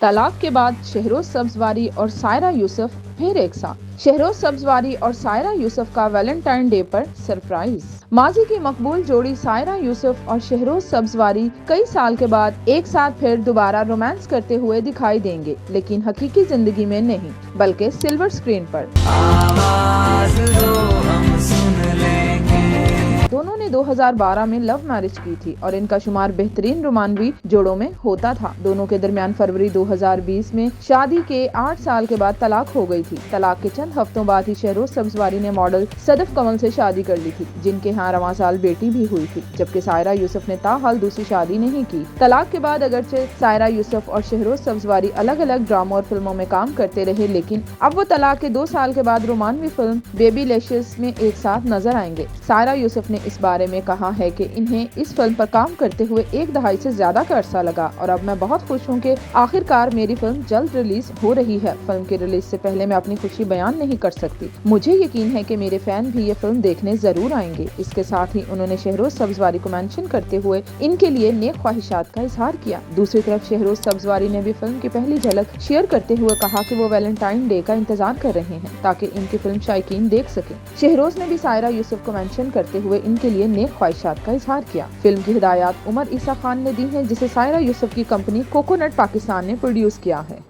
طلاق کے بعد شہروز سبزواری اور سائرہ یوسف پھر ایک ساتھ۔ شہروز سبزواری اور سائرہ یوسف کا ویلنٹائن ڈے پر سرپرائز۔ ماضی کی مقبول جوڑی سائرہ یوسف اور شہروز سبزواری کئی سال کے بعد ایک ساتھ پھر دوبارہ رومانس کرتے ہوئے دکھائی دیں گے، لیکن حقیقی زندگی میں نہیں بلکہ سلور اسکرین پر۔ دونوں نے 2012 میں لو میرج کی تھی اور ان کا شمار بہترین رومانوی جوڑوں میں ہوتا تھا۔ دونوں کے درمیان فروری 2020 میں شادی کے 8 سال کے بعد طلاق ہو گئی تھی۔ طلاق کے چند ہفتوں بعد ہی شہروز سبزواری نے ماڈل صدف کمل سے شادی کر لی تھی، جن کے ہاں رواں سال بیٹی بھی ہوئی تھی، جبکہ سائرہ یوسف نے تاحال دوسری شادی نہیں کی۔ طلاق کے بعد اگرچہ سائرہ یوسف اور شہروز سبزواری الگ الگ ڈراموں اور فلموں میں کام کرتے رہے، لیکن اب وہ طلاق کے 2 سال کے بعد رومانوی فلم بیبی لیشز میں ایک ساتھ نظر آئیں گے۔ سائرہ یوسف نے اس بارے میں کہا ہے کہ انہیں اس فلم پر کام کرتے ہوئے 1 دہائی سے زیادہ کا عرصہ لگا اور اب میں بہت خوش ہوں کہ آخر کار میری فلم جلد ریلیز ہو رہی ہے۔ فلم کی ریلیز سے پہلے میں اپنی خوشی بیان نہیں کر سکتی۔ مجھے یقین ہے کہ میرے فین بھی یہ فلم دیکھنے ضرور آئیں گے۔ اس کے ساتھ ہی انہوں نے شہروز سبزواری کو مینشن کرتے ہوئے ان کے لیے نیک خواہشات کا اظہار کیا۔ دوسری طرف شہروز سبزواری نے بھی فلم کی پہلی جھلک شیئر کرتے ہوئے کہا کہ وہ ویلنٹائن ڈے کا انتظار کر رہے ہیں تاکہ ان کی فلم شائقین دیکھ سکیں۔ شہروز نے بھی سائرہ یوسف کو مینشن کرتے ہوئے ان کے لیے نیک خواہشات کا اظہار کیا۔ فلم کی ہدایات عمر عیسیٰ خان نے دی ہیں، جسے سائرہ یوسف کی کمپنی کوکونٹ پاکستان نے پروڈیوس کیا ہے۔